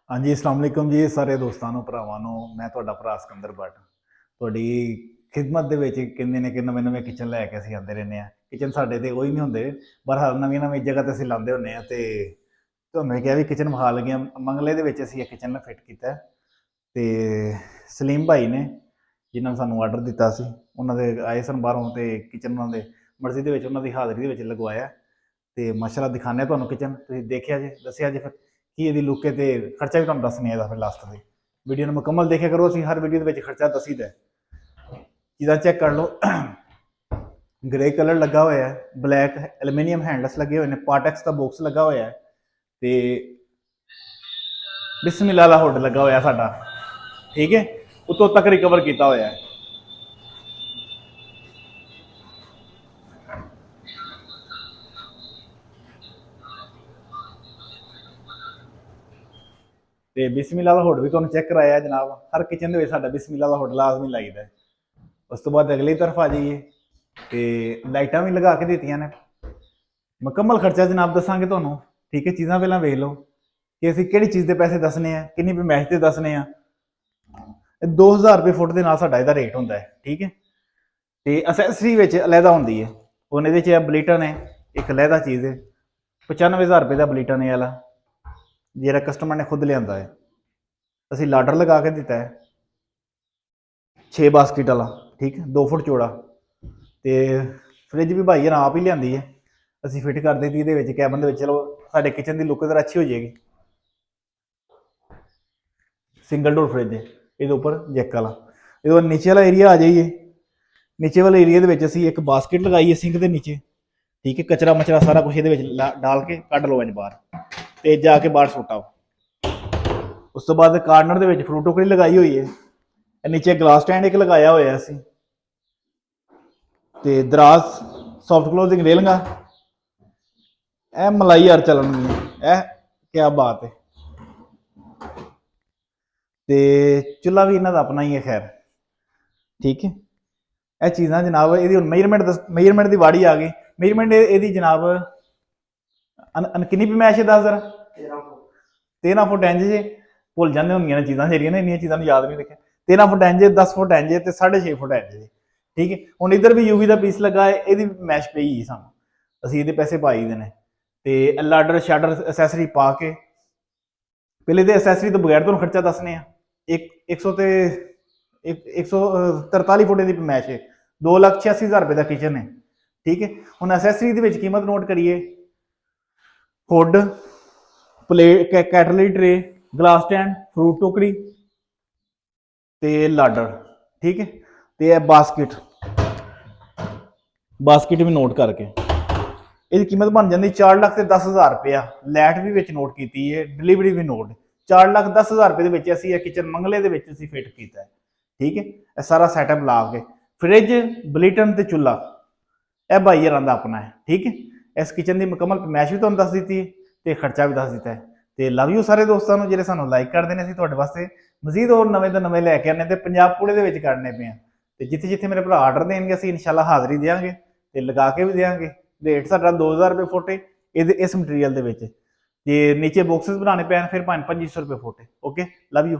हाँ जी, अस्सलाम वालेकुम जी सारे दोस्तां नूं भरावां नूं। मैं तुहाडा भरा सिकंदर भट्ट तुहाडी खिदमत दे विच कहंदे ने कि नਵੇਂ-नਵੇਂ किचन लैके असीं आंदे रहिंदे आं। किचन साडे ते ਉਹੀ नहीं हुंदे पर हर नवीं-नवीं जगह ते असीं लांदे हुंदे आं ते तुहानूं किहा भी किचन विखा लगे आं। मंगले दे विच असीं इह किचन फिट कीता ते सलीम भाई ने जिन्हां ने सानूं आर्डर दित्ता सी उन्हां दे आए सन बाहरों ते किचन उन्हां दे मर्ज़ी दे विच उन्हां दी हाज़री दे विच लगवाया ते माशाअल्लाह दिखाने तुहानूं किचन तुसीं देखिआ जे दस्सिआ जे फिर की इहदी लुक है ते खर्चा भी तुहानूं दस्सने ਇਹਦਾ फिर लास्ट ते वीडियो ਨੂੰ ਮੁਕੰਮਲ ਦੇਖਿਆ ਕਰੋ। ਅਸੀਂ ਹਰ ਵੀਡੀਓ ਦੇ ਵਿੱਚ ਖਰਚਾ ਦੱਸੀਦਾ ਜਿਹਦਾ ਚੈੱਕ ਕਰ ਲਓ। ग्रे कलर लगा हुआ है, ब्लैक एलूमीनियम हैंडल्स लगे हुए हैं, पार्टेक्स का बॉक्स लगा हुआ है ते बिस्मिल्लाह वाला हुड लगा हुआ साडा। ठीक है, उतों तक रिकवर किया हुआ है। ते बिस्मिल्लाह वाला हुड भी तुहानूं चेक कराया जनाब। हर किचन दे विच साडा बिस्मिल्लाह वाला हुड लाजमी लाईदा है। उस तो बाद अगली तरफ आ जाइए तो लाइटां भी लगा के दित्तियां ने। मुकम्मल खर्चा जनाब दसांगे तुहानूं। ठीक है, चीज़ां पहलां वेख लो कि असीं किहड़ी चीज़ दे पैसे दसने आ, किन्नी पैमाइश दे दसने आ। 2000 रुपये फुट के नाल साडा इहदा रेट हुंदा है। ठीक है, तो असैसरी विच अलहदा हुंदी है। हुण इहदे च बलीटन है, एक अलहदा चीज़ है। 95,000 रुपये का बलीटन है वाला जिहड़ा कस्टमर ने खुद लिआंदा है। असीं लाडर लगा के दित्ता है 6 बास्किट वाला। ठीक है, 2 फुट चौड़ा। तो फ्रिज भी भाई आप ही लिआंदी है, असीं फिट कर दी ਇਹਦੇ ਵਿੱਚ कैबिन ਦੇ ਵਿੱਚ। चलो साडे किचन की लुक जरा अच्छी हो जाएगी। सिंगल डोर फ्रिज है ये उपर जैक वाला। ये नीचे वाला एरिया आ जाइए। नीचे वाले एरिया के असीं एक बास्किट लगाई है सिंक के नीचे। ठीक है, कचरा मचरा सारा कुछ ये डाल के कढ़ लो इंज बाहर तो जाके बाहर सुटाओ। उस तो बाद कार्नर के फ्रूट टोकरी लगाई हुई है। नीचे ग्लास स्टैंड एक लगाया हुआ असीं ते दराज सॉफ्ट क्लोजिंग रेलिंगा ए मलाई यार चलन ए क्या बात है। तो चूल्हा भी इन्हां दा अपना ही है खैर। ठीक है, यह चीज़ां जनाब ये मेजरमेंट की वाड़ी आ गई। मेजरमेंट ये जनाब कितनी पैमाइश है दस जरा 13 फुट इंच जे भुल जाते होंगे चीज़ां जी इन्नियां चीज़ों याद नहीं रखे। 13 फुट इंच 10 फुट इंच तो 6.5 फुट इंच जे। ठीक है, हुण इधर भी यूवी का पीस लगा है, ये मैश पई सानूं, असीं इहदे पैसे पाई दे ने। ते लाडर शाडर असैसरी पा के पहले तो असैसरी तो बगैर तुहानूं खर्चा दसने आ। 143 फुट की पैमाइश है, 2,86,000 रुपये का किचन है। ठीक है, हुण असैसरी की कीमत नोट करिए। Hood, plate, cutlery tray, glass stand, fruit टोकरी ते लाडर। ठीक है, तो यह बास्किट भी नोट करके इसकी कीमत बन जाती 4,10,000 रुपया। लैट भी विच नोट की है, डिलीवरी भी नोट। 4,10,000 रुपये के असीं किचन मंगले दे विच असीं फिट किया है। ठीक है, यह सारा सैटअप ला के फ्रिज बलीटन ते चूल्हा यह भाई हरां दा अपना है। ठीक है, इस किचन की मुकम्मल पैमाइश भी तुहानूं दस दी है तो खर्चा भी दस दिता है। तो लव यू सारे दोस्तों नूं जिहड़े सानूं लाइक करते हैं। असीं तुहाडे वास्ते मजीद होर नवें तो नवें लैके आने तो पंजाब पूरे दे विच करने पे हैं। तो जिथे जिथे मेरे भरा आर्डर देंगे असीं इंशाल्लाह हाज़री देंगे तो लगा के भी देंगे। रेट साडा 2,000 रुपये फुट है इस मटीरियल के। जे नीचे बॉक्सिस बनाने पैन फिर 500 रुपये फुट है। Okay, love you.